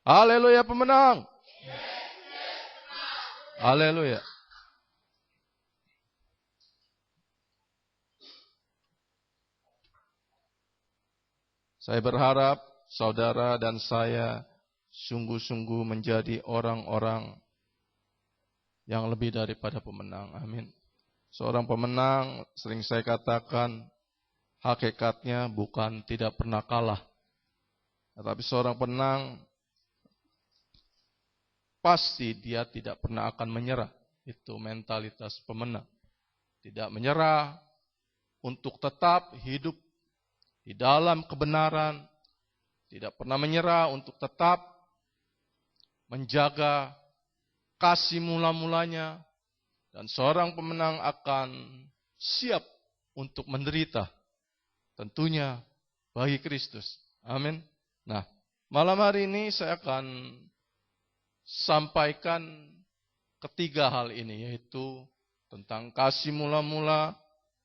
Haleluya pemenang. Haleluya. Saya berharap saudara dan saya sungguh-sungguh menjadi orang-orang yang lebih daripada pemenang. Amin. Seorang pemenang, sering saya katakan, hakikatnya bukan tidak pernah kalah. Tetapi seorang pemenang, pasti dia tidak pernah akan menyerah. Itu mentalitas pemenang. Tidak menyerah untuk tetap hidup di dalam kebenaran. Tidak pernah menyerah untuk tetap menjaga kasih mula-mulanya. Dan seorang pemenang akan siap untuk menderita. Tentunya bagi Kristus. Amin. Nah, malam hari ini saya akan sampaikan ketiga hal ini, yaitu tentang kasih mula-mula,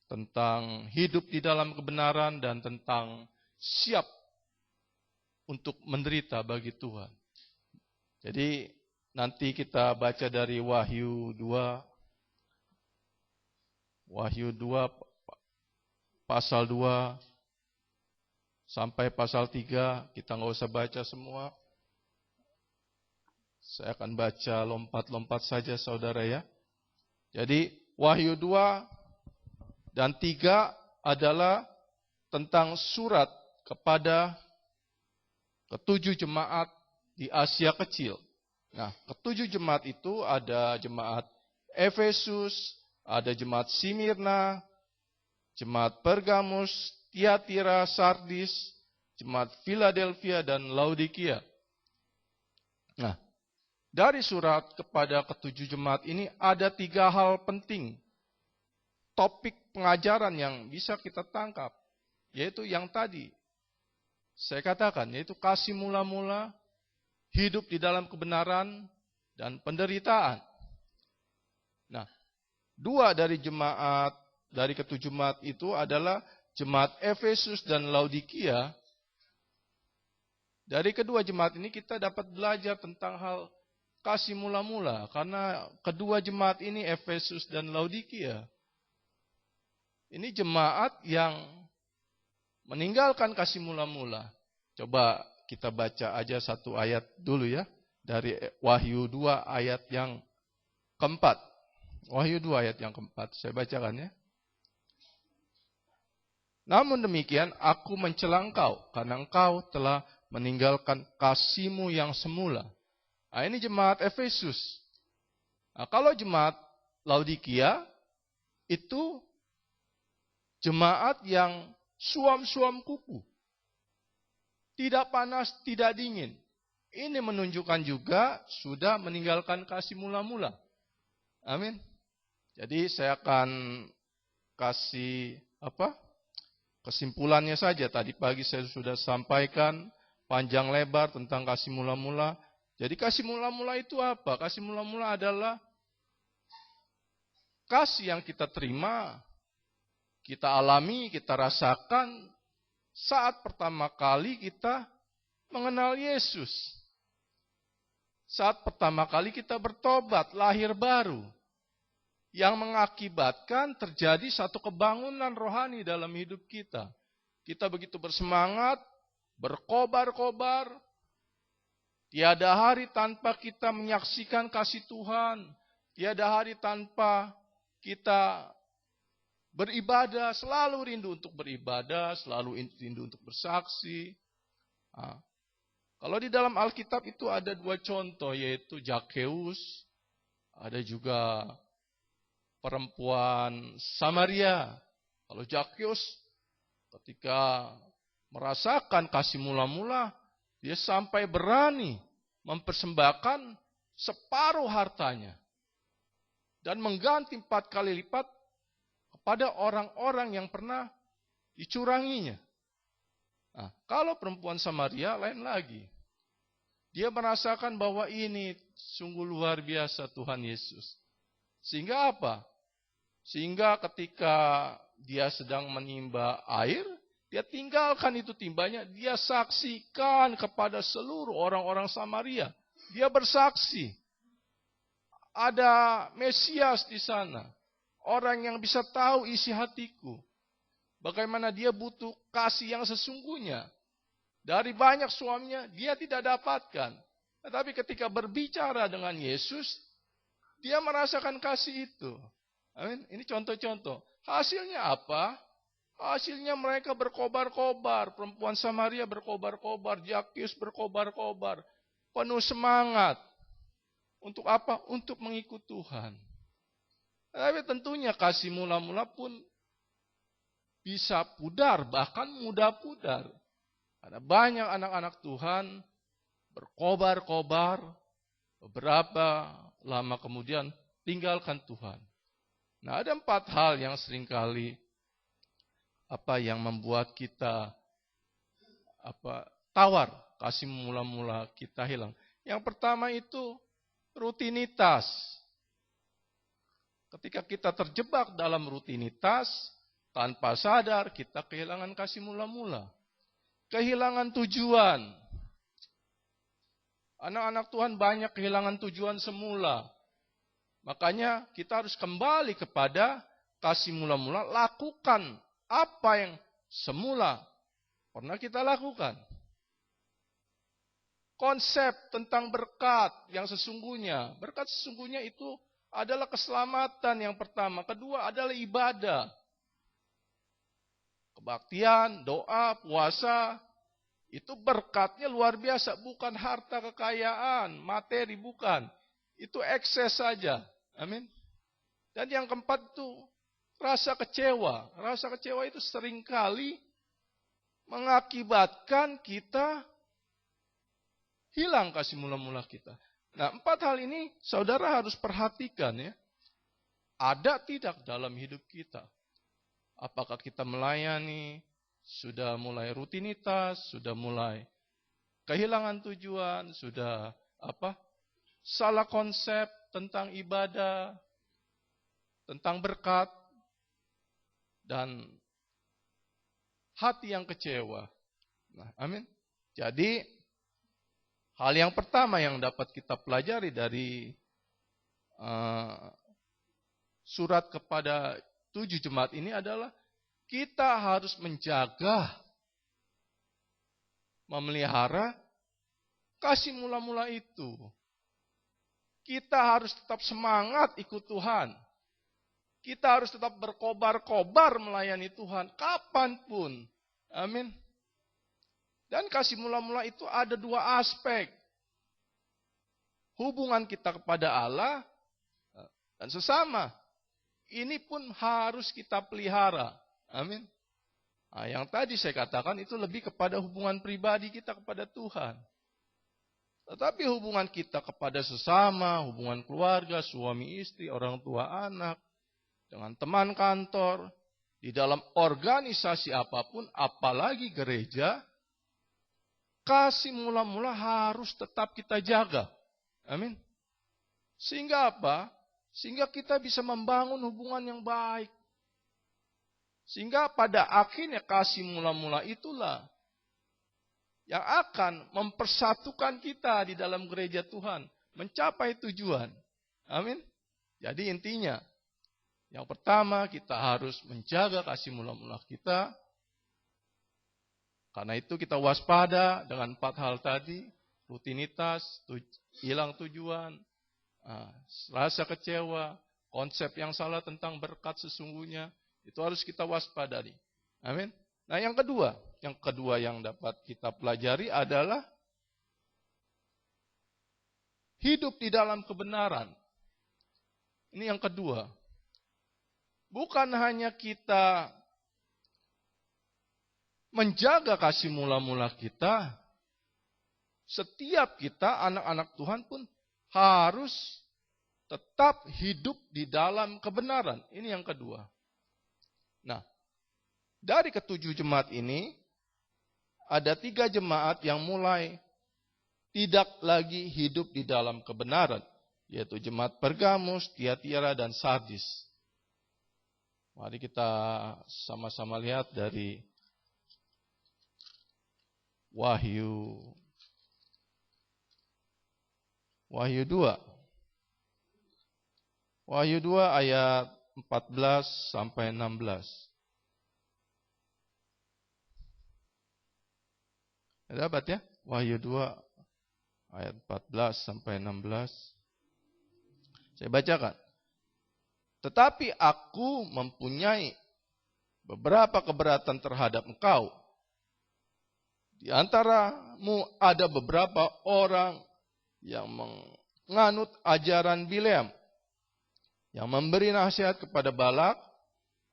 tentang hidup di dalam kebenaran, dan tentang siap untuk menderita bagi Tuhan. Jadi nanti kita baca dari Wahyu 2 pasal 2 sampai pasal 3, kita nggak usah baca semua. Saya akan baca lompat-lompat saja saudara ya. Jadi Wahyu 2 dan 3 adalah tentang surat kepada ketujuh jemaat di Asia Kecil. Nah, ketujuh jemaat itu ada jemaat Efesus, ada jemaat Simirna, jemaat Pergamus, Tiatira, Sardis, jemaat Philadelphia, dan Laodikia. Nah, dari surat kepada ketujuh jemaat ini ada 3 hal penting. Topik pengajaran yang bisa kita tangkap. Yaitu yang tadi saya katakan, yaitu kasih mula-mula, hidup di dalam kebenaran, dan penderitaan. Nah, 2 dari ketujuh jemaat itu adalah jemaat Efesus dan Laodikia. Dari kedua jemaat ini kita dapat belajar tentang hal kasih mula-mula. Karena kedua jemaat ini, Efesus dan Laodikia, ini jemaat yang meninggalkan kasih mula-mula. Coba kita baca aja satu ayat dulu ya. Dari Wahyu 2 ayat yang keempat. Wahyu 2 ayat yang keempat. Saya bacakan ya. Namun demikian aku mencela engkau, karena engkau telah meninggalkan kasihmu yang semula. Nah, ini jemaat Efesus. Nah, kalau jemaat Laodikia, itu jemaat yang suam-suam kuku. Tidak panas, tidak dingin. Ini menunjukkan juga sudah meninggalkan kasih mula-mula. Amin. Jadi saya akan kasih kesimpulannya saja. Tadi pagi saya sudah sampaikan panjang lebar tentang kasih mula-mula. Jadi kasih mula-mula itu apa? Kasih mula-mula adalah kasih yang kita terima, kita alami, kita rasakan saat pertama kali kita mengenal Yesus. Saat pertama kali kita bertobat, lahir baru. Yang mengakibatkan terjadi satu kebangunan rohani dalam hidup kita. Kita begitu bersemangat, berkobar-kobar. Tiada hari tanpa kita menyaksikan kasih Tuhan. Tiada hari tanpa kita beribadah, selalu rindu untuk beribadah, selalu rindu untuk bersaksi. Nah, kalau di dalam Alkitab itu ada 2 contoh, yaitu Zakheus, ada juga perempuan Samaria. Kalau Zakheus ketika merasakan kasih mula-mula, dia sampai berani mempersembahkan separuh hartanya dan mengganti 4 kali lipat kepada orang-orang yang pernah dicuranginya. Nah, kalau perempuan Samaria lain lagi. Dia merasakan bahwa ini sungguh luar biasa Tuhan Yesus. Sehingga apa? Sehingga ketika dia sedang menimba air, Dia tinggalkan itu timbanya, dia saksikan kepada seluruh orang-orang Samaria. Dia bersaksi. Ada Mesias di sana. Orang yang bisa tahu isi hatiku. Bagaimana dia butuh kasih yang sesungguhnya. Dari banyak suaminya, dia tidak dapatkan. Tetapi ketika berbicara dengan Yesus, dia merasakan kasih itu. Amin. Ini contoh-contoh. Hasilnya apa? Hasilnya mereka berkobar-kobar. Perempuan Samaria berkobar-kobar. Zakius berkobar-kobar. Penuh semangat. Untuk apa? Untuk mengikut Tuhan. Tapi tentunya kasih mula-mula pun bisa pudar, bahkan mudah pudar. Ada banyak anak-anak Tuhan berkobar-kobar, beberapa lama kemudian tinggalkan Tuhan. Nah, ada 4 hal yang seringkali yang membuat kita tawar, kasih mula-mula kita hilang. Yang pertama itu rutinitas. Ketika kita terjebak dalam rutinitas, tanpa sadar kita kehilangan kasih mula-mula. Kehilangan tujuan. Anak-anak Tuhan banyak kehilangan tujuan semula. Makanya kita harus kembali kepada kasih mula-mula. Lakukan apa yang semula pernah kita lakukan. Konsep tentang berkat yang sesungguhnya. Berkat sesungguhnya itu adalah keselamatan yang pertama. Kedua adalah ibadah. Kebaktian, doa, puasa, itu berkatnya luar biasa. Bukan harta kekayaan, materi, bukan. Itu ekses saja. Amin. Dan yang keempat itu rasa kecewa. Rasa kecewa itu seringkali mengakibatkan kita hilang kasih mula-mula kita. Nah, 4 hal ini saudara harus perhatikan ya. Ada tidak dalam hidup kita? Apakah kita melayani, sudah mulai rutinitas, sudah mulai kehilangan tujuan, sudah salah konsep tentang ibadah, tentang berkat, dan hati yang kecewa. Nah, amin. Jadi, hal yang pertama yang dapat kita pelajari dari surat kepada 7 jemaat ini adalah kita harus menjaga, memelihara kasih mula-mula itu. Kita harus tetap semangat ikut Tuhan. Kita harus tetap berkobar-kobar melayani Tuhan kapanpun. Amin. Dan kasih mula-mula itu ada 2 aspek. Hubungan kita kepada Allah dan sesama. Ini pun harus kita pelihara. Amin. Nah, yang tadi saya katakan itu lebih kepada hubungan pribadi kita kepada Tuhan. Tetapi hubungan kita kepada sesama, hubungan keluarga, suami istri, orang tua anak, dengan teman kantor, di dalam organisasi apapun, apalagi gereja, kasih mula-mula harus tetap kita jaga. Amin. Sehingga apa? Sehingga kita bisa membangun hubungan yang baik. Sehingga pada akhirnya kasih mula-mula itulah yang akan mempersatukan kita di dalam gereja Tuhan. Mencapai tujuan. Amin. Jadi intinya, yang pertama kita harus menjaga kasih mula-mula kita. Karena itu kita waspada dengan 4 hal tadi. Rutinitas, hilang tujuan, rasa kecewa, konsep yang salah tentang berkat sesungguhnya. Itu harus kita waspadai. Amin. Nah, yang kedua yang dapat kita pelajari adalah hidup di dalam kebenaran. Ini yang kedua. Bukan hanya kita menjaga kasih mula-mula kita, setiap kita anak-anak Tuhan pun harus tetap hidup di dalam kebenaran. Ini yang kedua. Nah, dari ke-7 jemaat ini, ada 3 jemaat yang mulai tidak lagi hidup di dalam kebenaran, yaitu jemaat Pergamus, Tiatira, dan Sardis. Mari kita sama-sama lihat dari Wahyu 2. Wahyu 2 ayat 14 sampai 16. Dapat ya? Wahyu 2 ayat 14 sampai 16. Saya bacakan. Tetapi aku mempunyai beberapa keberatan terhadap engkau. Di antaramu ada beberapa orang yang menganut ajaran Bileam, yang memberi nasihat kepada Balak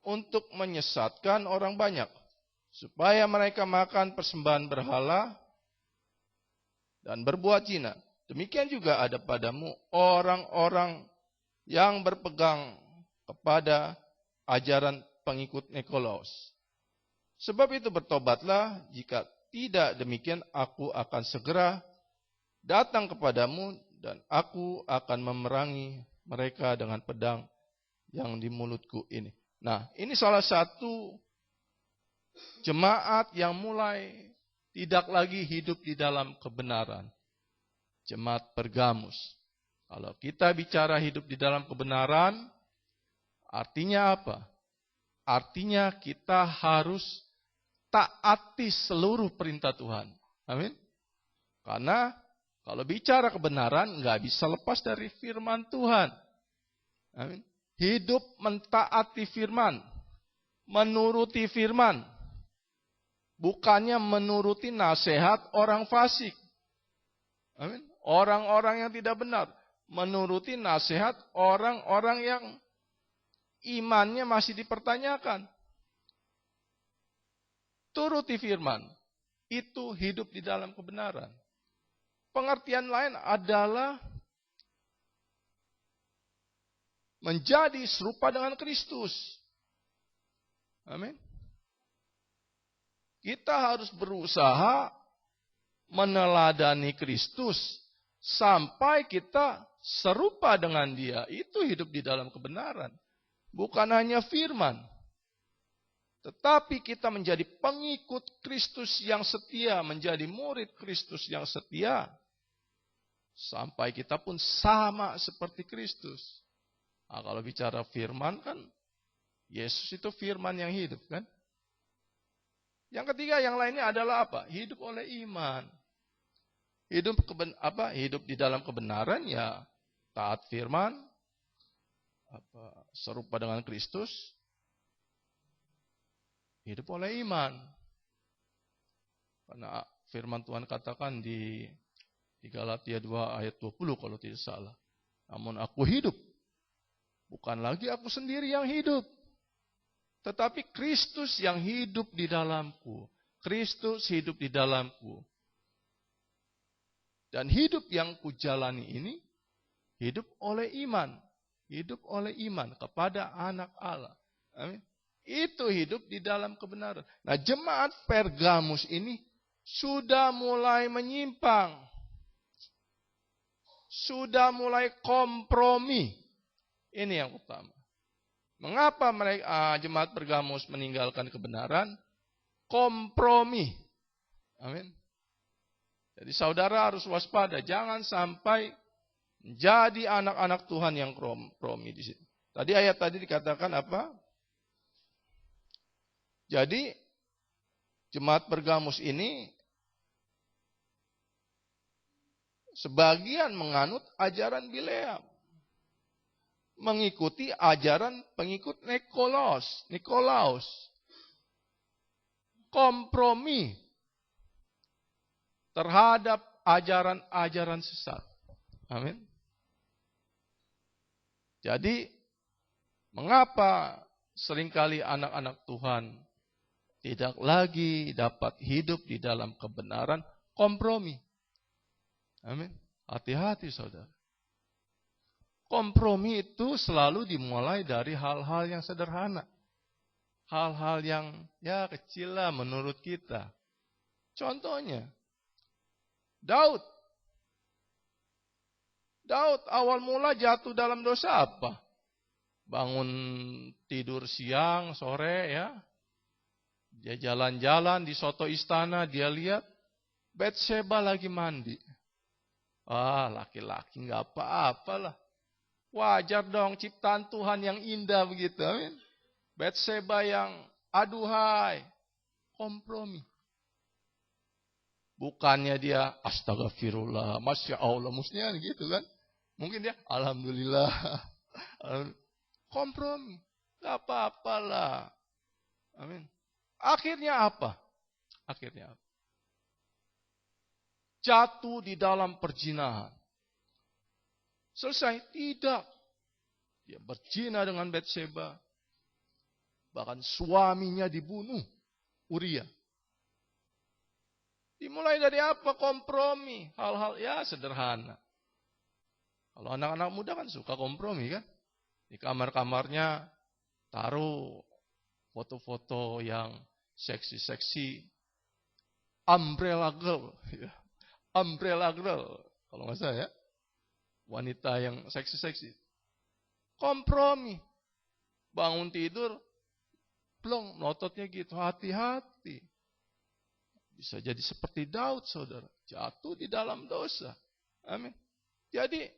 untuk menyesatkan orang banyak, supaya mereka makan persembahan berhala dan berbuat zina. Demikian juga ada padamu orang-orang yang berpegang kepada ajaran pengikut Nikolaus. Sebab itu bertobatlah, jika tidak demikian aku akan segera datang kepadamu dan aku akan memerangi mereka dengan pedang yang di mulutku ini. Nah, ini salah satu jemaat yang mulai tidak lagi hidup di dalam kebenaran. Jemaat Pergamus. Kalau kita bicara hidup di dalam kebenaran, artinya apa? Artinya kita harus taati seluruh perintah Tuhan. Amin. Karena kalau bicara kebenaran, nggak bisa lepas dari firman Tuhan. Amin. Hidup mentaati firman, menuruti firman, bukannya menuruti nasihat orang fasik. Amin. Orang-orang yang tidak benar, menuruti nasihat orang-orang yang imannya masih dipertanyakan. Turuti firman, itu hidup di dalam kebenaran. Pengertian lain adalah menjadi serupa dengan Kristus. Amin. Kita harus berusaha meneladani Kristus sampai kita serupa dengan Dia. Itu hidup di dalam kebenaran. Bukan hanya firman, tetapi kita menjadi pengikut Kristus yang setia, menjadi murid Kristus yang setia. Sampai kita pun sama seperti Kristus. Nah, kalau bicara firman kan, Yesus itu firman yang hidup kan. Yang ketiga, yang lainnya adalah apa? Hidup oleh iman. Hidup di dalam kebenaran ya taat firman, serupa dengan Kristus, hidup oleh iman. Karena firman Tuhan katakan di Galatia 2 ayat 20 kalau tidak salah. Namun aku hidup, bukan lagi aku sendiri yang hidup, tetapi Kristus yang hidup di dalamku. Kristus hidup di dalamku. Dan hidup yang kujalani ini, hidup oleh iman. Hidup oleh iman kepada anak Allah. Amin. Itu hidup di dalam kebenaran. Nah, jemaat Pergamus ini sudah mulai menyimpang. Sudah mulai kompromi. Ini yang utama. Mengapa jemaat Pergamus meninggalkan kebenaran? Kompromi. Amin. Jadi saudara harus waspada. Jangan sampai menjadi anak-anak Tuhan yang kompromi di sini. Tadi ayat tadi dikatakan apa? Jadi jemaat Pergamus ini sebagian menganut ajaran Bileam. Mengikuti ajaran pengikut Nikolaus. Kompromi terhadap ajaran-ajaran sesat. Amin. Jadi, mengapa seringkali anak-anak Tuhan tidak lagi dapat hidup di dalam kebenaran? Kompromi. Amin. Hati-hati saudara. Kompromi itu selalu dimulai dari hal-hal yang sederhana. Hal-hal yang ya kecil lah menurut kita. Contohnya, Daud awal mula jatuh dalam dosa apa? Bangun tidur siang, sore ya. Dia jalan-jalan di soto istana, dia lihat Batseba lagi mandi. Laki-laki nggak apa-apalah. Wajar dong ciptaan Tuhan yang indah begitu. Amin. Batseba yang aduhai, kompromi. Bukannya dia astagfirullah, masya Allah, mestinya gitu kan. Mungkin dia alhamdulillah. Kompromi. Gak apa-apalah. Amin. Akhirnya apa? Jatuh di dalam perzinahan. Selesai? Tidak. Dia berzina dengan Batseba. Bahkan suaminya dibunuh, Uria. Dimulai dari apa? Kompromi. Hal-hal ya sederhana. Kalau anak-anak muda kan suka kompromi kan. Di kamar-kamarnya taruh foto-foto yang seksi-seksi. Umbrella girl. Umbrella girl. Kalau nggak salah ya. Wanita yang seksi-seksi. Kompromi. Bangun tidur. Plong, nototnya gitu. Hati-hati. Bisa jadi seperti Daud, saudara. Jatuh di dalam dosa. Amin. Jadi,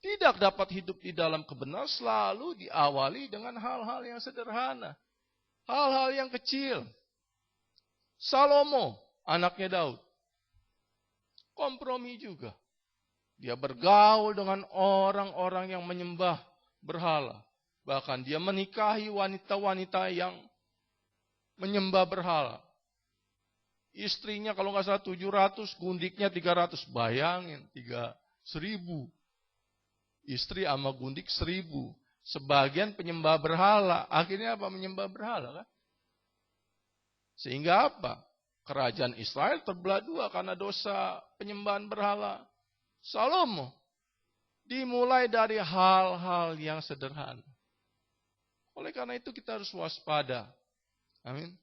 tidak dapat hidup di dalam kebenaran selalu diawali dengan hal-hal yang sederhana. Hal-hal yang kecil. Salomo, anaknya Daud. Kompromi juga. Dia bergaul dengan orang-orang yang menyembah berhala. Bahkan dia menikahi wanita-wanita yang menyembah berhala. Istrinya kalau nggak salah 700, gundiknya 300. Bayangin, 1.000. Istri sama gundik 1.000. Sebagian penyembah berhala. Akhirnya apa? Menyembah berhala kan? Sehingga apa? Kerajaan Israel terbelah dua karena dosa penyembahan berhala. Salomo dimulai dari hal-hal yang sederhana. Oleh karena itu kita harus waspada. Amin.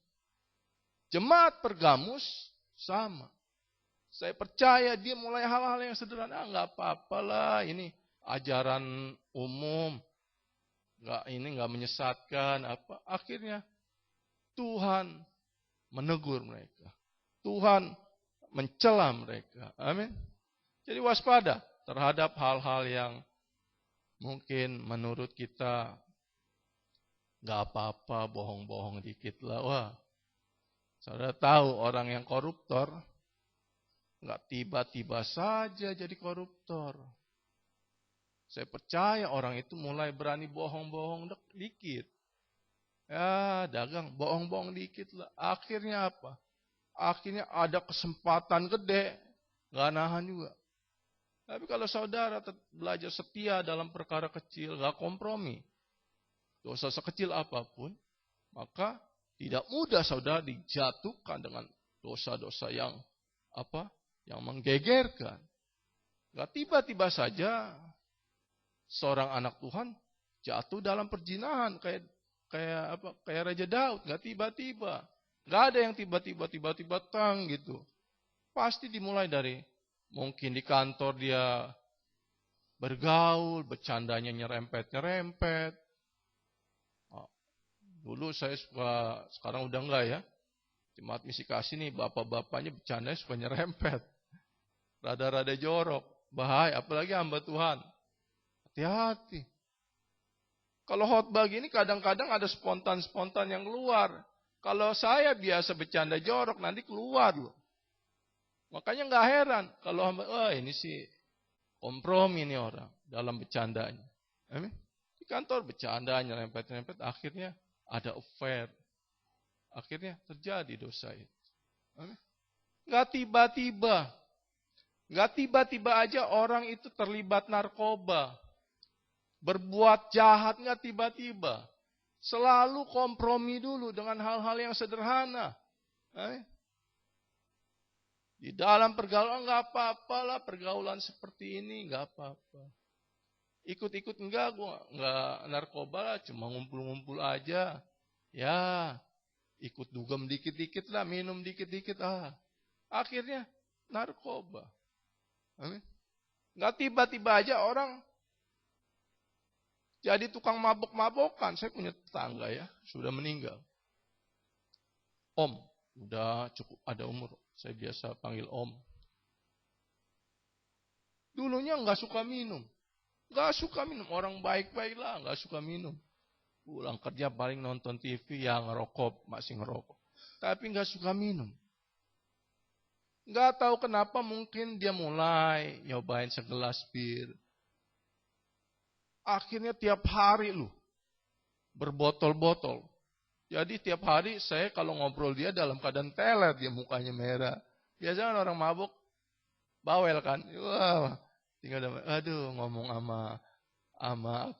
Jemaat Pergamus sama. Saya percaya dia mulai hal-hal yang sederhana. Enggak apa-apalah, ini ajaran umum. Enggak menyesatkan apa. Akhirnya Tuhan menegur mereka. Tuhan mencela mereka. Amin. Jadi waspada terhadap hal-hal yang mungkin menurut kita enggak apa-apa, bohong-bohong dikit lah. Wah, saudara tahu orang yang koruptor enggak tiba-tiba saja jadi koruptor. Saya percaya orang itu mulai berani bohong-bohong dikit. Ya, dagang, bohong-bohong dikit lah. Akhirnya apa? Akhirnya ada kesempatan gede, enggak nahan juga. Tapi kalau saudara belajar setia dalam perkara kecil, enggak kompromi, dosa sekecil apapun, maka tidak mudah saudara dijatuhkan dengan dosa-dosa yang menggegerkan. Enggak tiba-tiba saja seorang anak Tuhan jatuh dalam perzinahan kayak Raja Daud, enggak tiba-tiba. Enggak ada yang tiba-tiba tang gitu. Pasti dimulai dari mungkin di kantor dia bergaul, bercandanya nyerempet. Dulu saya suka, sekarang udah enggak ya. Jemaat Misi Kasih nih, bapak-bapaknya bercandanya suka nyerempet. Rada-rada jorok, bahaya, apalagi hamba Tuhan. Hati-hati. Kalau khotbah gini kadang-kadang ada spontan-spontan yang keluar. Kalau saya biasa bercanda jorok, nanti keluar loh. Makanya nggak heran kalau hamba, ini sih kompromi nih orang dalam bercandanya. Amin. Di kantor bercanda, nyerempet-nyerempet, akhirnya ada affair. Akhirnya terjadi dosa itu. Amin. Nggak tiba-tiba aja orang itu terlibat narkoba. Berbuat jahat nggak tiba-tiba. Selalu kompromi dulu dengan hal-hal yang sederhana. Amin. Di dalam pergaulan enggak apa-apalah, pergaulan seperti ini enggak apa-apa. Ikut-ikut enggak, gua enggak narkoba lah, cuma ngumpul-ngumpul aja. Ya, ikut dugem dikit-dikit lah, minum dikit-dikit Akhirnya narkoba. Amin. Enggak tiba-tiba aja orang jadi tukang mabok-mabokan. Saya punya tetangga ya, sudah meninggal. Om, udah cukup ada umur. Saya biasa panggil Om. Dulunya nggak suka minum. Nggak suka minum. Orang baik-baik lah, nggak suka minum. Pulang kerja paling nonton TV, yang ngerokok, masih ngerokok. Tapi nggak suka minum. Nggak tahu kenapa, mungkin dia mulai nyobain segelas bir. Akhirnya tiap hari loh, berbotol-botol. Jadi tiap hari saya kalau ngobrol dia dalam keadaan teler, dia mukanya merah. Biasanya orang mabuk, bawel kan. Wah, tinggal aduh ngomong sama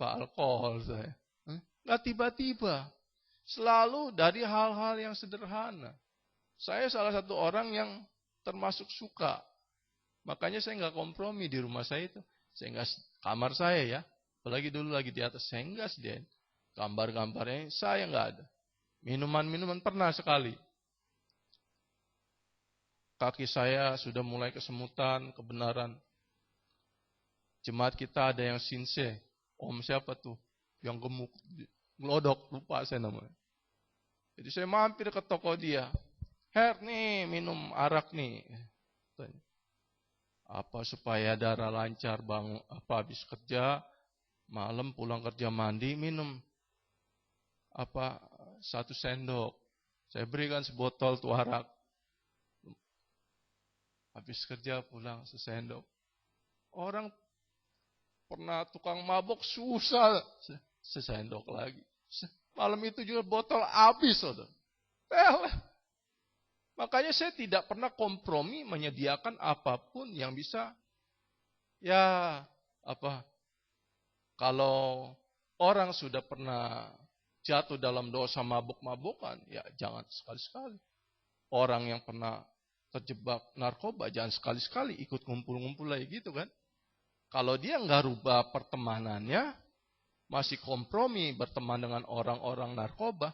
alkohol saya. Nggak tiba-tiba. Selalu dari hal-hal yang sederhana. Saya salah satu orang yang termasuk suka. Makanya saya nggak kompromi di rumah saya itu. Saya nggak, kamar saya ya. Apalagi dulu lagi di atas, saya nggak sediain. Gambar-gambarnya saya nggak ada. Minuman-minuman pernah sekali. Kaki saya sudah mulai kesemutan, kebenaran. Jemaat kita ada yang sinse. Om siapa tuh? Yang gemuk, ngelodok, lupa saya namanya. Jadi saya mampir ke toko dia. Her nih, minum arak nih. Apa supaya darah lancar, bangun, habis kerja, malam pulang kerja mandi, minum 1 sendok. Saya berikan sebotol tuh arak. Habis kerja pulang sesendok. Orang pernah tukang mabok susah sesendok lagi. Malam itu juga botol habis, saudara. Makanya saya tidak pernah kompromi menyediakan apapun yang bisa, kalau orang sudah pernah jatuh dalam dosa mabuk-mabukan, ya jangan sekali-sekali. Orang yang pernah terjebak narkoba, jangan sekali-sekali ikut ngumpul-ngumpul lagi gitu kan. Kalau dia nggak rubah pertemanannya, masih kompromi berteman dengan orang-orang narkoba,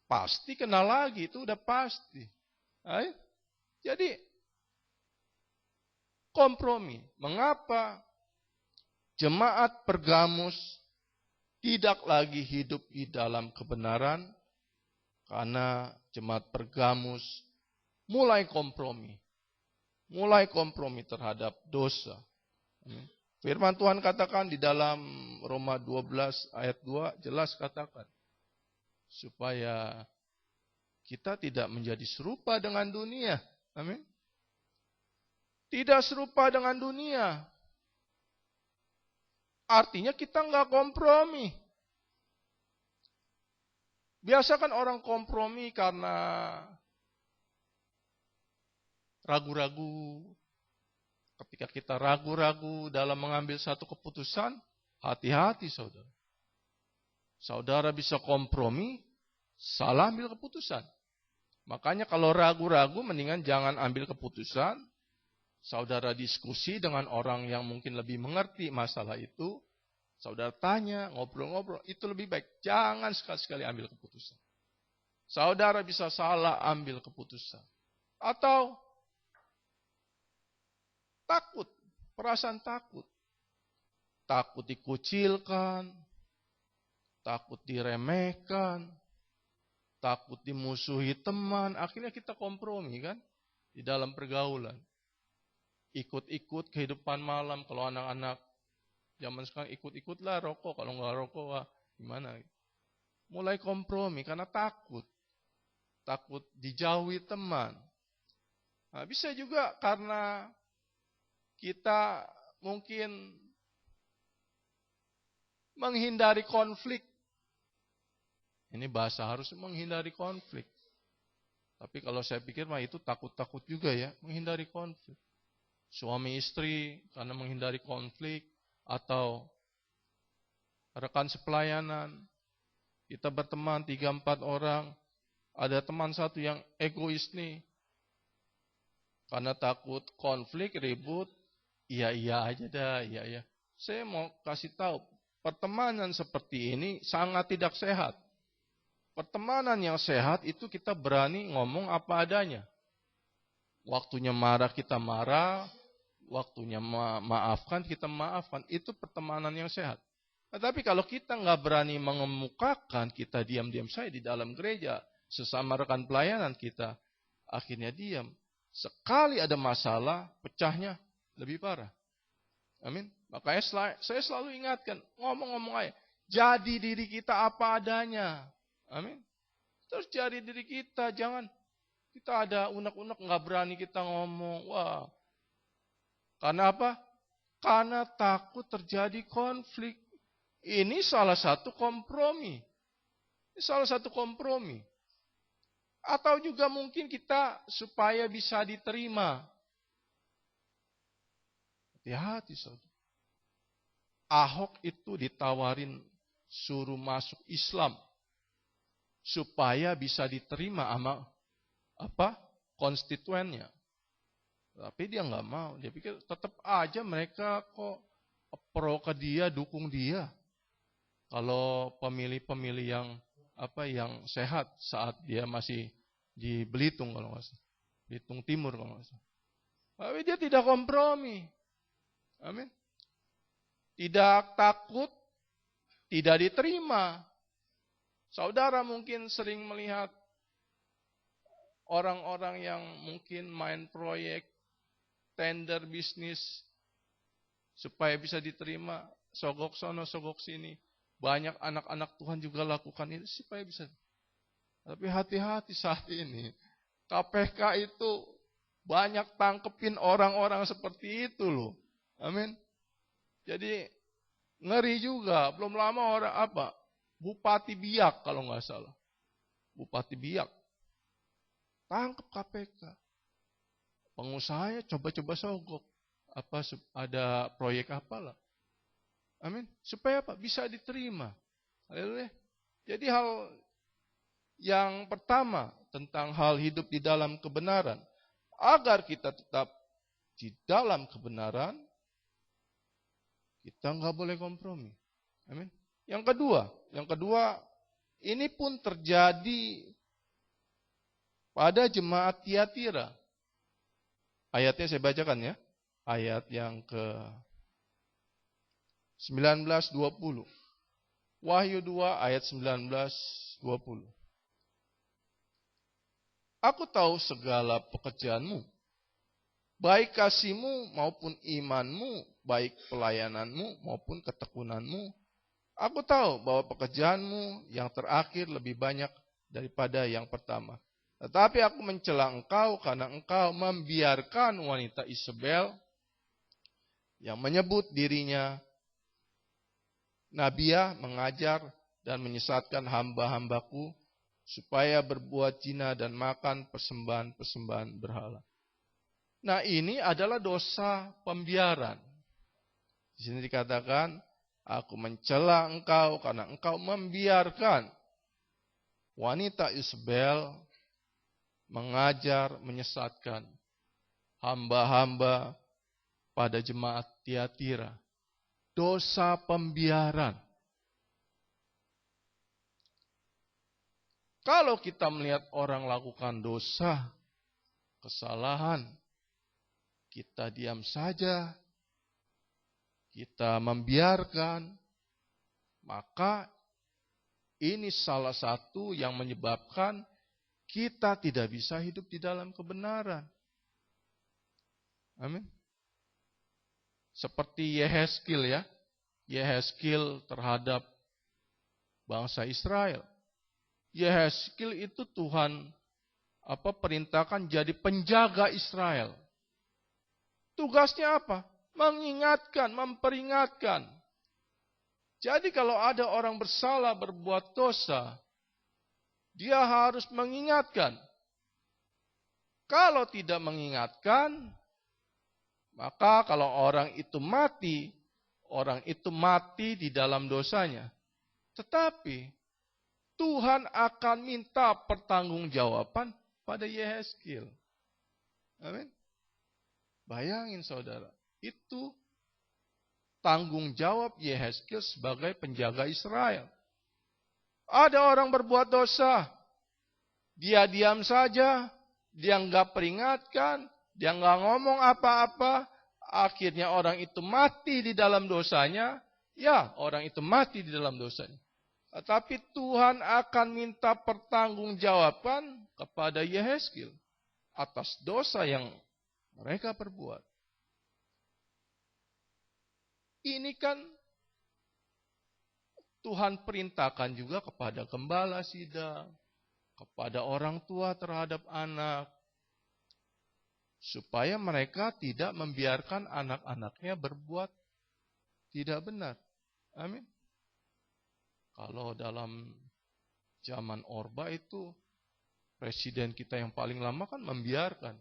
pasti kena lagi, itu udah pasti. Jadi, kompromi. Mengapa jemaat Pergamus tidak lagi hidup di dalam kebenaran? Karena jemaat Pergamus mulai kompromi. Mulai kompromi terhadap dosa. Firman Tuhan katakan di dalam Roma 12 ayat 2 jelas katakan. Supaya kita tidak menjadi serupa dengan dunia. Amin. Tidak serupa dengan dunia. Artinya kita nggak kompromi. Biasa kan orang kompromi karena ragu-ragu. Ketika kita ragu-ragu dalam mengambil satu keputusan, hati-hati saudara. Saudara bisa kompromi, salah ambil keputusan. Makanya kalau ragu-ragu mendingan jangan ambil keputusan. Saudara diskusi dengan orang yang mungkin lebih mengerti masalah itu. Saudara tanya, ngobrol-ngobrol, itu lebih baik. Jangan sekali-sekali ambil keputusan. Saudara bisa salah ambil keputusan. Atau takut, perasaan takut. Takut dikucilkan, takut diremehkan, takut dimusuhi teman, akhirnya kita kompromi kan di dalam pergaulan. Ikut-ikut kehidupan malam, kalau anak-anak zaman sekarang ikut-ikutlah rokok, kalau nggak rokok wah gimana? Mulai kompromi karena takut dijauhi teman. Nah, bisa juga karena kita mungkin menghindari konflik. Ini bahasa harus menghindari konflik. Tapi kalau saya pikir mah itu takut-takut juga ya, menghindari konflik. Suami istri karena menghindari konflik, atau rekan sepelayanan, kita berteman 3-4 orang, ada teman satu yang egois nih, karena takut konflik, ribut, iya aja dah, iya. Saya mau kasih tahu, pertemanan seperti ini sangat tidak sehat. Pertemanan yang sehat itu kita berani ngomong apa adanya. Waktunya marah kita marah, waktunya maafkan kita maafkan. Itu pertemanan yang sehat. Tetapi kalau kita nggak berani mengemukakan, kita diam-diam saja di dalam gereja, sesama rekan pelayanan kita, akhirnya diam. Sekali ada masalah, pecahnya lebih parah. Amin. Makanya saya selalu ingatkan, ngomong-ngomong aja. Jadi diri kita apa adanya. Amin. Terus jadi diri kita, jangan kita ada unek-unek nggak berani kita ngomong. Wah. Karena apa? Karena takut terjadi konflik. Ini salah satu kompromi. Ini salah satu kompromi. Atau juga mungkin kita supaya bisa diterima. Hati-hati, saudara. Ahok itu ditawarin suruh masuk Islam supaya bisa diterima sama konstituennya. Tapi dia nggak mau. Dia pikir tetap aja mereka kok pro ke dia, dukung dia. Kalau pemilih-pemilih yang sehat saat dia masih di Belitung kalau nggak salah. Belitung Timur kalau nggak salah. Tapi dia tidak kompromi. Amin. Tidak takut, tidak diterima. Saudara mungkin sering melihat orang-orang yang mungkin main proyek, tender bisnis, supaya bisa diterima, sogok sono, sogok sini. Banyak anak-anak Tuhan juga lakukan itu supaya bisa. Tapi hati-hati saat ini. KPK itu banyak tangkepin orang-orang seperti itu loh. Amin. Jadi ngeri juga. Belum lama orang Bupati Biak kalau nggak salah. Bupati Biak. Tangkep KPK. Pengusahanya coba-coba sogok. Ada proyek apalah. Amin. Supaya bisa diterima. Haleluya. Jadi hal yang pertama tentang hal hidup di dalam kebenaran. Agar kita tetap di dalam kebenaran, kita nggak boleh kompromi. Amin. Yang kedua, ini pun terjadi pada jemaat Tiatira. Ayatnya saya bacakan ya. Ayat yang ke 19-20. Wahyu 2 ayat 19-20. Aku tahu segala pekerjaanmu, baik kasihmu maupun imanmu, baik pelayananmu maupun ketekunanmu. Aku tahu bahwa pekerjaanmu yang terakhir lebih banyak daripada yang pertama. Tetapi aku mencela engkau karena engkau membiarkan wanita Isabel yang menyebut dirinya Nabiah mengajar dan menyesatkan hamba-hambaku supaya berbuat zina dan makan persembahan-persembahan berhala. Nah, ini adalah dosa pembiaran. Di sini dikatakan, aku mencela engkau karena engkau membiarkan wanita Isabel mengajar, menyesatkan hamba-hamba pada jemaat Tiatira. Dosa pembiaran. Kalau kita melihat orang lakukan dosa, kesalahan, kita diam saja, kita membiarkan, maka ini salah satu yang menyebabkan kita tidak bisa hidup di dalam kebenaran. Amin. Seperti Yehezkiel ya. Yehezkiel terhadap bangsa Israel. Yehezkiel itu Tuhan perintahkan jadi penjaga Israel. Tugasnya apa? Mengingatkan, memperingatkan. Jadi kalau ada orang bersalah berbuat dosa, dia harus mengingatkan. Kalau tidak mengingatkan, maka kalau orang itu mati di dalam dosanya. Tetapi Tuhan akan minta pertanggungjawaban pada Yehezkiel. Amin. Bayangin saudara, itu tanggung jawab Yehezkiel sebagai penjaga Israel. Ada orang berbuat dosa, dia diam saja, dia nggak peringatkan, dia nggak ngomong apa-apa, akhirnya orang itu mati di dalam dosanya, ya orang itu mati di dalam dosanya. Tetapi Tuhan akan minta pertanggungjawaban kepada Yehezkiel. atas dosa yang mereka perbuat. Ini kan Tuhan perintahkan juga kepada gembala sidang, kepada orang tua terhadap anak, supaya mereka tidak membiarkan anak-anaknya berbuat tidak benar. Amin. Kalau dalam zaman Orba itu, presiden kita yang paling lama kan membiarkan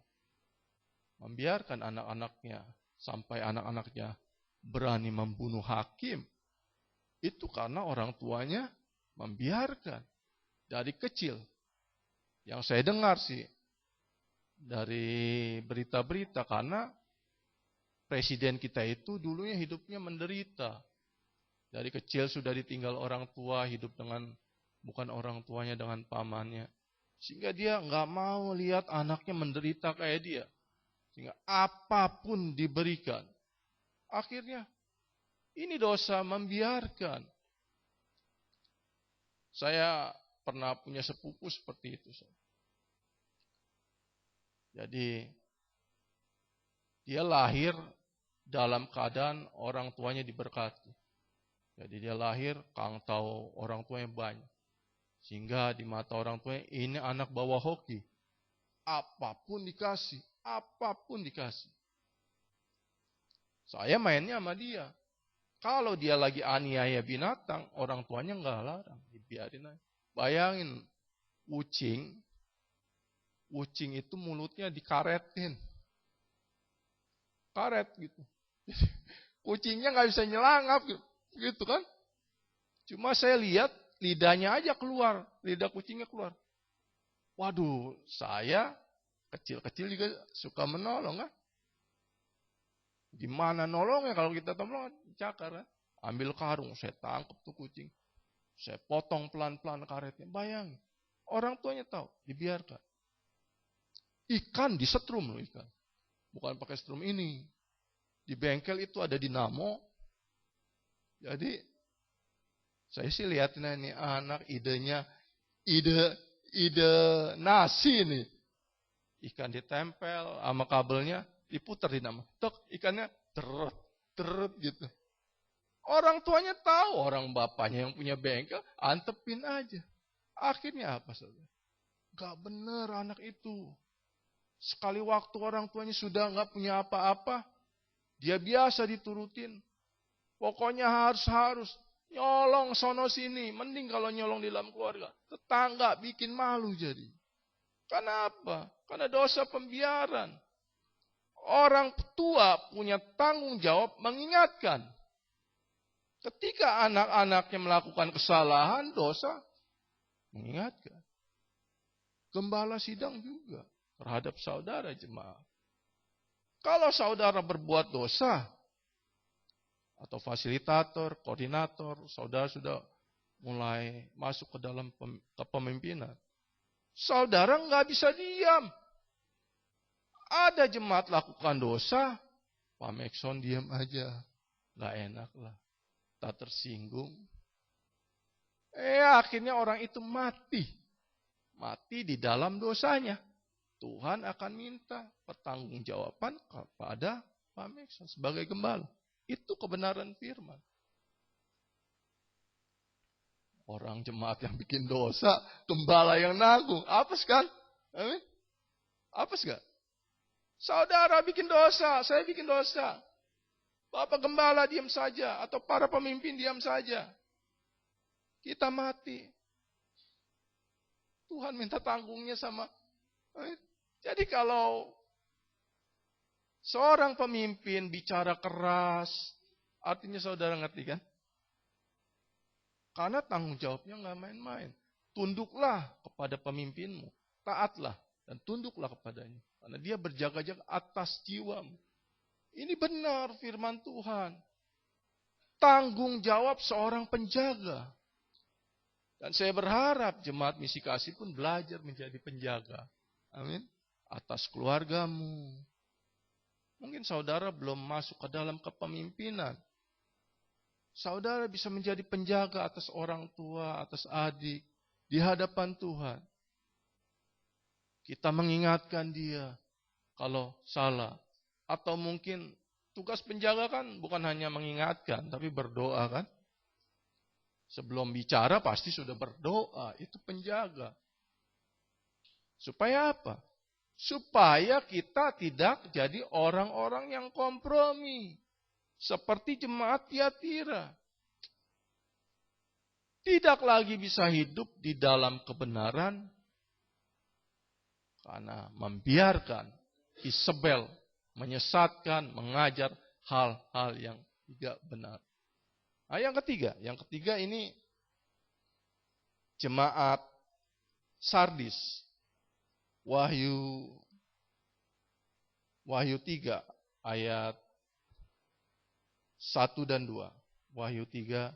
anak-anaknya, sampai anak-anaknya berani membunuh hakim. Itu karena orang tuanya membiarkan dari kecil. Yang saya dengar sih dari berita-berita, karena presiden kita itu dulunya hidupnya menderita. Dari kecil sudah ditinggal orang tua, hidup dengan bukan orang tuanya, dengan pamannya. Sehingga dia nggak mau lihat anaknya menderita kayak dia. Sehingga apapun diberikan. Akhirnya ini dosa membiarkan. Saya pernah punya sepupu seperti itu. Jadi dia lahir dalam keadaan orang tuanya diberkati. Jadi dia lahir tahu orang tuanya banyak. Sehingga di mata orang tuanya ini anak bawa hoki. Apapun dikasih, apapun dikasih. Saya mainnya sama dia. Kalau dia lagi aniaya binatang, orang tuanya nggak larang, dibiarin aja. Bayangin, kucing itu mulutnya dikaretin. Karet gitu. Kucingnya nggak bisa nyelangap gitu kan. Cuma saya lihat lidahnya aja keluar, lidah kucingnya keluar. Waduh, saya kecil-kecil juga suka menolong kan. Gimana nolongnya kalau kita tolong cakar kan. Ambil karung, saya tangkap tuh kucing. Saya potong pelan-pelan karetnya. Bayangin, orang tuanya tahu, dibiarkan. Ikan disetrum loh ikan. Bukan pakai setrum ini. Di bengkel itu ada dinamo. Jadi saya sih lihatin ini anak idenya ide nasi nih. Ikan ditempel sama kabelnya, diputar dinamo. Tok, ikannya teret gitu. Orang tuanya tahu, orang bapaknya yang punya bengkel, antepin aja. Akhirnya apa saudara? Gak bener anak itu. Sekali waktu orang tuanya sudah gak punya apa-apa, dia biasa diturutin. Pokoknya harus nyolong sono sini. Mending kalau nyolong di dalam keluarga. Tetangga bikin malu jadi. Kenapa? Karena dosa pembiaran. Orang tua punya tanggung jawab mengingatkan. Ketika anak-anaknya melakukan kesalahan, dosa, mengingatkan. Gembala sidang juga terhadap saudara jemaat. Kalau saudara berbuat dosa, atau fasilitator, koordinator, saudara sudah mulai masuk ke dalam kepemimpinan. Saudara nggak bisa diam. Ada jemaat lakukan dosa, Pak Mekson diam aja. Nggak enak lah. Tak tersinggung. Akhirnya orang itu mati. Mati di dalam dosanya. Tuhan akan minta pertanggungjawaban kepada Pak Mekson sebagai gembala. Itu kebenaran firman. Orang jemaat yang bikin dosa, gembala yang nanggung. Apes kan? Amin. Apes gak? Saudara bikin dosa, saya bikin dosa. Bapak gembala diam saja, atau para pemimpin diam saja. Kita mati. Tuhan minta tanggungnya sama. Jadi kalau seorang pemimpin bicara keras, artinya saudara ngerti kan? Karena tanggung jawabnya nggak main-main. Tunduklah kepada pemimpinmu, taatlah dan tunduklah kepadanya. Karena dia berjaga-jaga atas jiwamu. Ini benar firman Tuhan. Tanggung jawab seorang penjaga. Dan saya berharap jemaat misi kasih pun belajar menjadi penjaga. Amin. Atas keluargamu. Mungkin saudara belum masuk ke dalam kepemimpinan. Saudara bisa menjadi penjaga atas orang tua, atas adik, di hadapan Tuhan. Kita mengingatkan dia kalau salah. Atau mungkin tugas penjaga kan bukan hanya mengingatkan, tapi berdoa kan. Sebelum bicara pasti sudah berdoa. Itu penjaga. Supaya apa? Supaya kita tidak jadi orang-orang yang kompromi. Seperti jemaat Tiatira. Tidak lagi bisa hidup di dalam kebenaran karena membiarkan Isabel menyesatkan, mengajar hal-hal yang tidak benar. Nah, yang ketiga ini jemaat Sardis. Wahyu 3 ayat 1 dan 2. Wahyu 3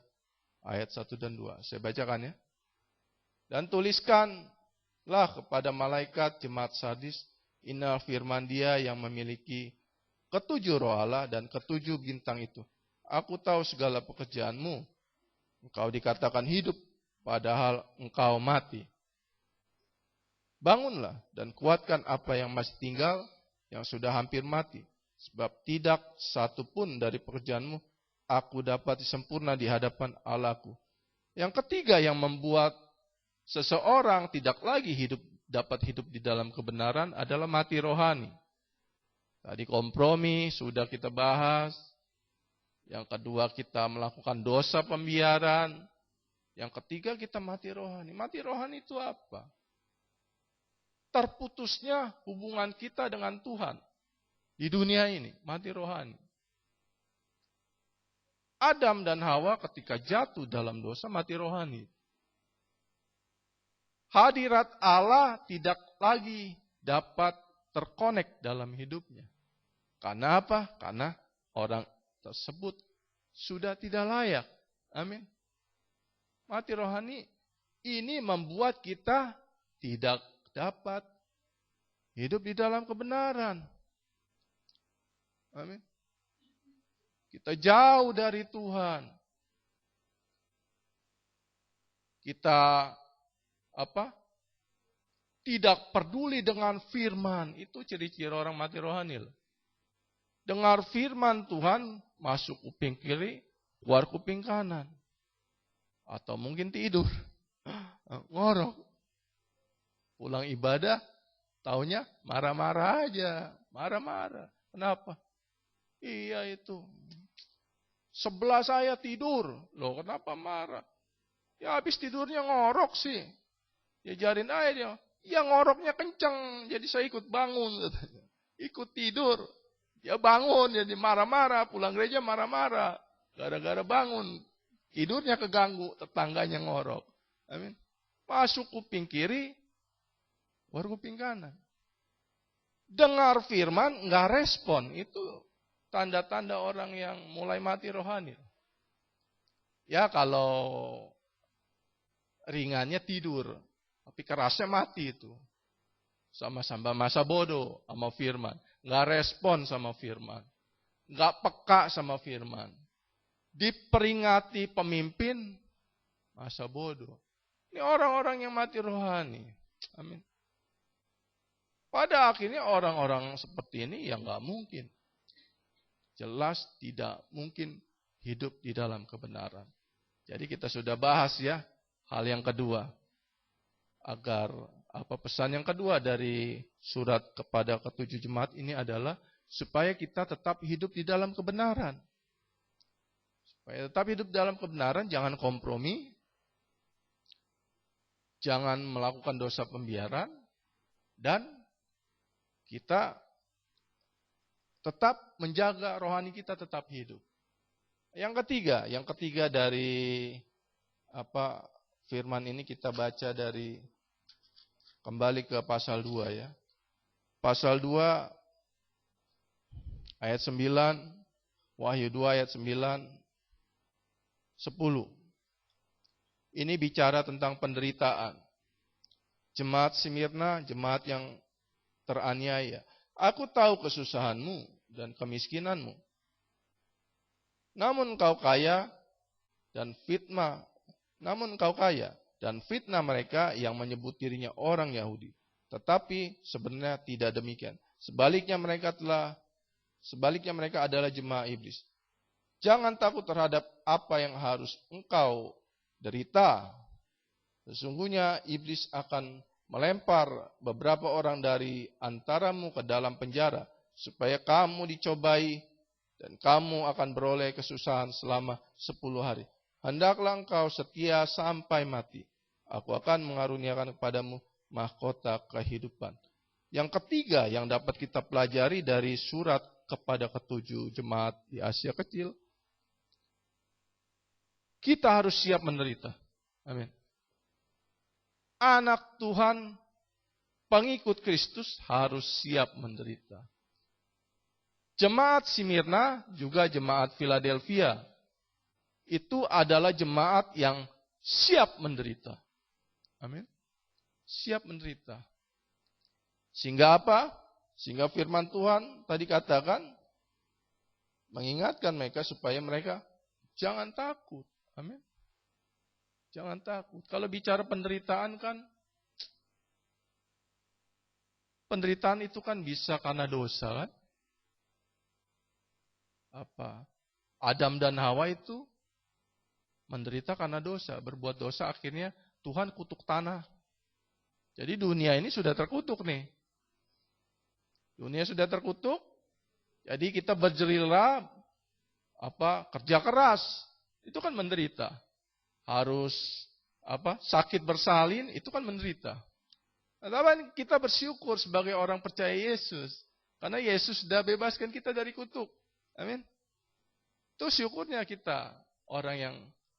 ayat 1 dan 2. Saya bacakan ya. Dan tuliskanlah kepada malaikat jemaat Sardis, inilah firman Dia yang memiliki ketujuh roh Allah dan ketujuh bintang itu. Aku tahu segala pekerjaanmu. Engkau dikatakan hidup, padahal engkau mati. Bangunlah dan kuatkan apa yang masih tinggal, yang sudah hampir mati. Sebab tidak satu pun dari pekerjaanmu aku dapat sempurna di hadapan Allahku. Yang ketiga yang membuat seseorang tidak lagi dapat hidup di dalam kebenaran adalah mati rohani. Tadi kompromi sudah kita bahas. Yang kedua kita melakukan dosa pembiaran. Yang ketiga kita mati rohani. Mati rohani itu apa? Terputusnya hubungan kita dengan Tuhan di dunia ini. Mati rohani. Adam dan Hawa ketika jatuh dalam dosa mati rohani. Hadirat Allah tidak lagi dapat terkonek dalam hidupnya. Karena apa? Karena orang tersebut sudah tidak layak. Amin. Mati rohani ini membuat kita tidak dapat hidup di dalam kebenaran. Amin. Kita jauh dari Tuhan. Kita tidak peduli dengan firman. Itu ciri-ciri orang mati rohani. Dengar firman Tuhan, masuk kuping kiri, keluar kuping kanan. Atau mungkin tidur. Ngorok. Pulang ibadah, taunya marah-marah aja. Marah-marah. Kenapa? Iya itu. Sebelah saya tidur. Loh kenapa marah? Ya habis tidurnya ngorok sih. Ya jarin aja dia. Ya ngoroknya kenceng. Jadi saya ikut bangun. Ikut tidur. Ya bangun. Jadi marah-marah. Pulang gereja marah-marah. Gara-gara bangun. Tidurnya keganggu. Tetangganya ngorok. Amin. Masuk kuping kiri. Keluar kuping kanan. Dengar firman. Nggak respon. Itu tanda-tanda orang yang mulai mati rohani. Ya kalau ringannya tidur. Tapi kerasnya mati itu. Sama-sama masa bodoh sama firman. Nggak respon sama firman. Nggak peka sama firman. Diperingati pemimpin, masa bodoh. Ini orang-orang yang mati rohani. Amin. Pada akhirnya orang-orang seperti ini ya nggak mungkin. Jelas tidak mungkin hidup di dalam kebenaran. Jadi kita sudah bahas ya hal yang kedua. Agar pesan yang kedua dari surat kepada ketujuh jemaat ini adalah supaya kita tetap hidup di dalam kebenaran. Supaya tetap hidup dalam kebenaran, jangan kompromi, jangan melakukan dosa pembiaran, dan kita tetap menjaga rohani kita tetap hidup. Yang ketiga dari firman ini kita baca dari kembali ke pasal 2 ya. Pasal 2 ayat 9, Wahyu 2 ayat 9, 10. Ini bicara tentang penderitaan. Jemaat Smyrna, jemaat yang teraniaya. Aku tahu kesusahanmu dan kemiskinanmu. Namun engkau kaya dan fitnah mereka yang menyebut dirinya orang Yahudi, Tetapi sebenarnya tidak demikian. Sebaliknya mereka adalah jemaah iblis. Jangan takut terhadap apa yang harus engkau derita. Sesungguhnya iblis akan melempar beberapa orang dari antaramu ke dalam penjara, supaya kamu dicobai dan kamu akan beroleh kesusahan selama 10 hari. Hendaklah engkau setia sampai mati. Aku akan mengaruniakan kepadamu mahkota kehidupan. Yang ketiga yang dapat kita pelajari dari surat kepada ketujuh jemaat di Asia Kecil, kita harus siap menderita. Amin. Anak Tuhan, pengikut Kristus harus siap menderita. Jemaat Smyrna juga jemaat Philadelphia itu adalah jemaat yang siap menderita. Amin. Siap menderita. Sehingga apa? Sehingga firman Tuhan tadi katakan, mengingatkan mereka supaya mereka jangan takut. Amin. Jangan takut. Kalau bicara penderitaan kan, penderitaan itu kan bisa karena dosa kan. Apa? Adam dan Hawa itu menderita karena dosa. Berbuat dosa akhirnya Tuhan kutuk tanah. Jadi dunia ini sudah terkutuk nih. Dunia sudah terkutuk. Jadi kita berjerila, kerja keras. Itu kan menderita. Harus sakit bersalin, itu kan menderita. Tapi kita bersyukur sebagai orang percaya Yesus. Karena Yesus sudah bebaskan kita dari kutuk. Amin. Itu syukurnya kita, orang yang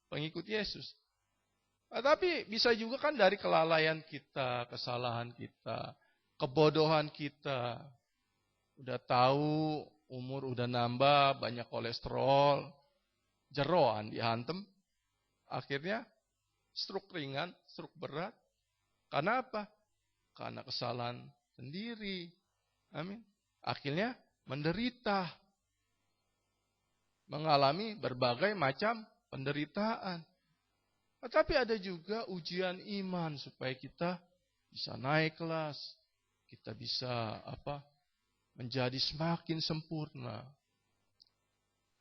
pengikut Yesus. Tapi bisa juga kan dari kelalaian kita, kesalahan kita, kebodohan kita. Udah tahu, umur udah nambah, banyak kolesterol, jeroan dihantem. Akhirnya stroke ringan, stroke berat. Karena apa? Karena kesalahan sendiri. Amin. Akhirnya menderita. Mengalami berbagai macam penderitaan. Tetapi ada juga ujian iman supaya kita bisa naik kelas. Kita bisa menjadi semakin sempurna.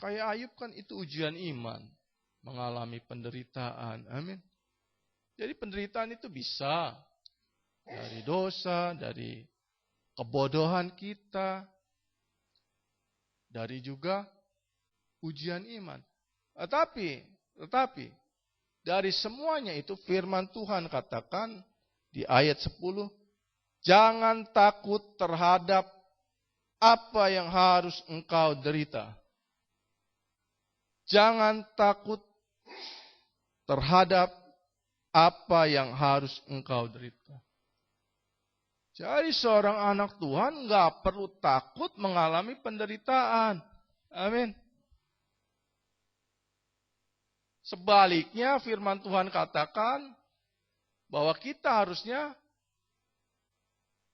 Kayak Ayub kan itu ujian iman. Mengalami penderitaan. Amin. Jadi penderitaan itu bisa dari dosa, dari kebodohan kita, dari juga ujian iman. Tetapi dari semuanya itu firman Tuhan katakan di ayat 10, jangan takut terhadap apa yang harus engkau derita. Jangan takut terhadap apa yang harus engkau derita. Jadi seorang anak Tuhan gak perlu takut mengalami penderitaan. Amin. Sebaliknya firman Tuhan katakan bahwa kita harusnya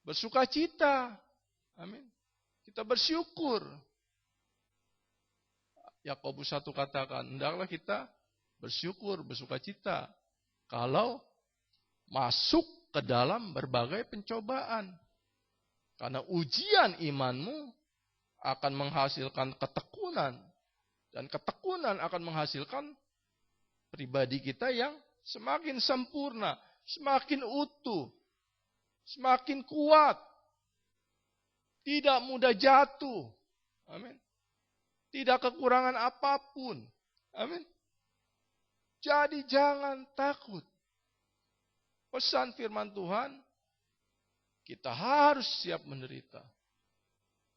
bersuka cita. Amin. Kita bersyukur. Yakobus 1 katakan, hendaklah kita bersyukur, bersuka cita. Kalau masuk ke dalam berbagai pencobaan. Karena ujian imanmu akan menghasilkan ketekunan. Dan ketekunan akan menghasilkan pribadi kita yang semakin sempurna, semakin utuh, semakin kuat. Tidak mudah jatuh. Amin. Tidak kekurangan apapun. Amin. Jadi jangan takut. Pesan firman Tuhan, kita harus siap menderita.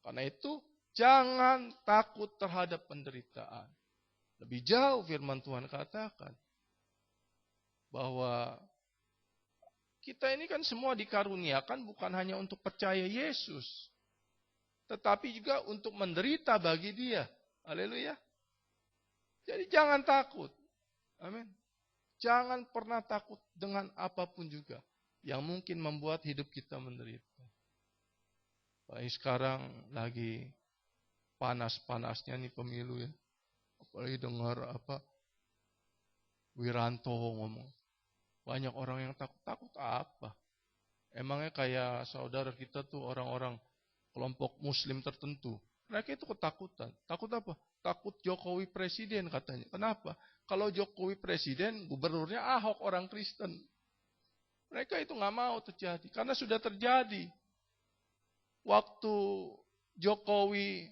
Karena itu, jangan takut terhadap penderitaan. Lebih jauh firman Tuhan katakan, bahwa kita ini kan semua dikaruniakan bukan hanya untuk percaya Yesus, tetapi juga untuk menderita bagi Dia. Haleluya. Jadi jangan takut. Amin. Jangan pernah takut dengan apapun juga yang mungkin membuat hidup kita menderita. Baik sekarang lagi panas-panasnya nih pemilu ya. Apalagi dengar Wiranto ngomong. Banyak orang yang takut apa? Emangnya kayak saudara kita tuh orang-orang kelompok muslim tertentu. Mereka itu ketakutan. Takut apa? Takut Jokowi presiden katanya. Kenapa? Kalau Jokowi presiden, gubernurnya Ahok orang Kristen. Mereka itu nggak mau terjadi. Karena sudah terjadi. Waktu Jokowi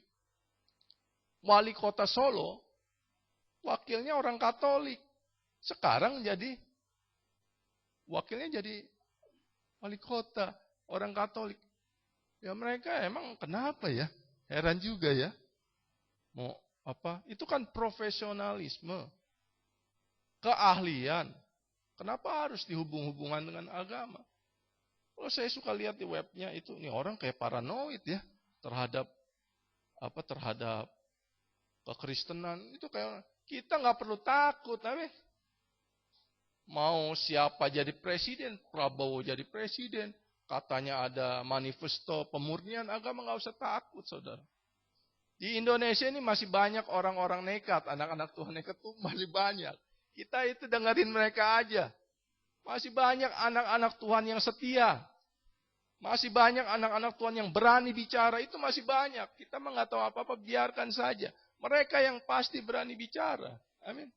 wali kota Solo, wakilnya orang Katolik. Sekarang jadi wakilnya jadi wali kota orang Katolik. Ya mereka emang kenapa ya? Heran juga ya. Mau apa? Itu kan profesionalisme. Keahlian. Kenapa harus dihubung-hubungan dengan agama? Kalau saya suka lihat di webnya itu, nih orang kayak paranoid ya terhadap terhadap kekristenan. Itu kayak kita nggak perlu takut, mau siapa jadi presiden, Prabowo jadi presiden, katanya ada manifesto pemurnian agama, nggak usah takut, saudara. Di Indonesia ini masih banyak orang-orang nekat, anak-anak Tuhan nekat tuh masih banyak. Kita itu dengerin mereka aja. Masih banyak anak-anak Tuhan yang setia. Masih banyak anak-anak Tuhan yang berani bicara, itu masih banyak. Kita mah nggak tahu apa-apa, biarkan saja. Mereka yang pasti berani bicara. Amin.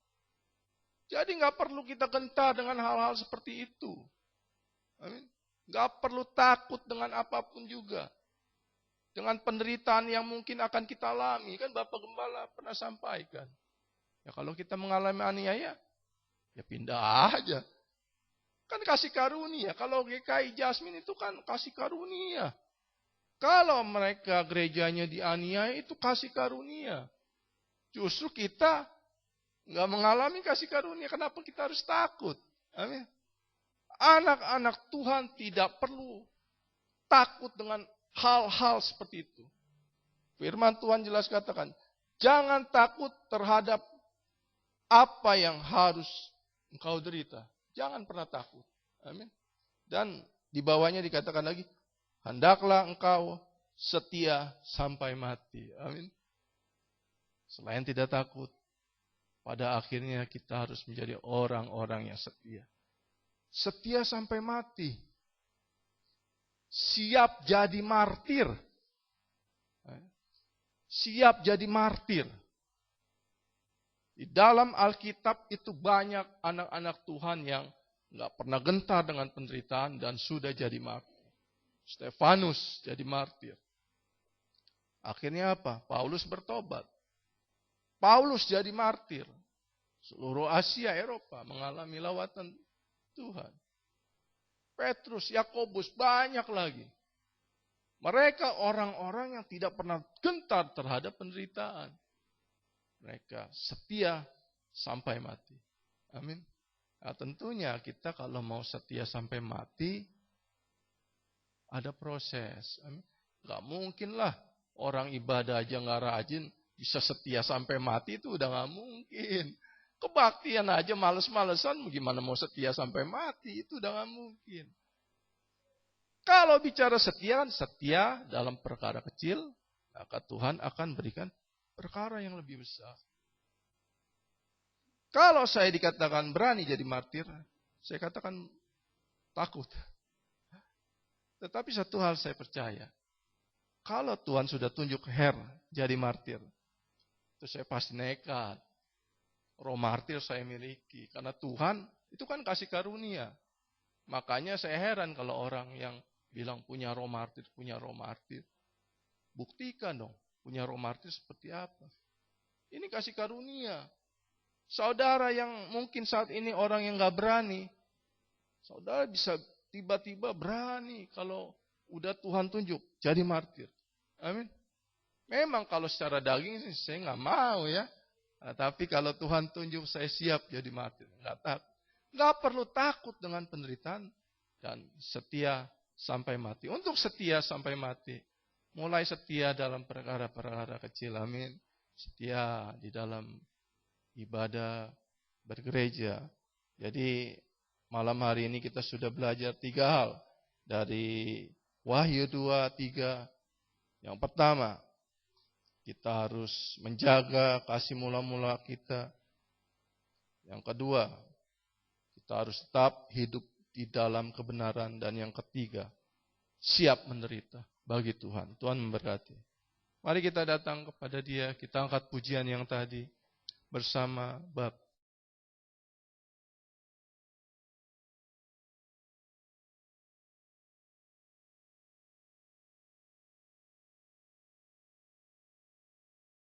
Jadi nggak perlu kita gentar dengan hal-hal seperti itu. Amin. Nggak perlu takut dengan apapun juga. Dengan penderitaan yang mungkin akan kita alami. Kan Bapak Gembala pernah sampaikan. Ya kalau kita mengalami aniaya, ya pindah aja. Kan kasih karunia. Kalau GKI Jasmine itu kan kasih karunia. Kalau mereka gerejanya dianiaya itu kasih karunia. Justru kita nggak mengalami kasih karunia. Kenapa kita harus takut? Amin. Anak-anak Tuhan tidak perlu takut dengan hal-hal seperti itu. Firman Tuhan jelas katakan, jangan takut terhadap apa yang harus engkau derita. Jangan pernah takut. Amin. Dan di bawahnya dikatakan lagi, hendaklah engkau setia sampai mati. Amin. Selain tidak takut, pada akhirnya kita harus menjadi orang-orang yang setia. Setia sampai mati. Siap jadi martir. Siap jadi martir. Di dalam Alkitab itu banyak anak-anak Tuhan yang nggak pernah gentar dengan penderitaan dan sudah jadi martir. Stefanus jadi martir. Akhirnya apa? Paulus bertobat. Paulus jadi martir. Seluruh Asia, Eropa mengalami lawatan Tuhan. Petrus, Yakobus, banyak lagi. Mereka orang-orang yang tidak pernah gentar terhadap penderitaan. Mereka setia sampai mati. Amin. Nah, tentunya kita kalau mau setia sampai mati, ada proses. Amin. Gak mungkin lah orang ibadah aja gak rajin, bisa setia sampai mati, itu udah gak mungkin. Kebaktian aja males-malesan, gimana mau setia sampai mati, itu udah gak mungkin. Kalau bicara setia, setia dalam perkara kecil, maka Tuhan akan berikan perkara yang lebih besar. Kalau saya dikatakan berani jadi martir, saya katakan takut. Tetapi satu hal saya percaya. Kalau Tuhan sudah tunjuk jadi martir, itu saya pasti nekat. Roh martir saya miliki. Karena Tuhan itu kan kasih karunia. Makanya saya heran kalau orang yang bilang punya roh martir, punya roh martir. Buktikan dong, punya roh martir seperti apa. Ini kasih karunia. Saudara yang mungkin saat ini orang yang gak berani, saudara bisa tiba-tiba berani kalau udah Tuhan tunjuk jadi martir. Amin. Memang kalau secara daging sih saya gak mau ya. Nah, tapi kalau Tuhan tunjuk saya siap jadi martir. Gak perlu takut dengan penderitaan dan setia sampai mati. Untuk setia sampai mati, mulai setia dalam perkara-perkara kecil, amin. Setia di dalam ibadah, bergereja. Jadi malam hari ini kita sudah belajar 3 hal dari Wahyu 2:3. Yang pertama, kita harus menjaga kasih mula-mula kita. Yang kedua, kita harus tetap hidup di dalam kebenaran. Dan yang ketiga, siap menderita bagi Tuhan. Tuhan memberkati. Mari kita datang kepada Dia, kita angkat pujian yang tadi bersama Bapa.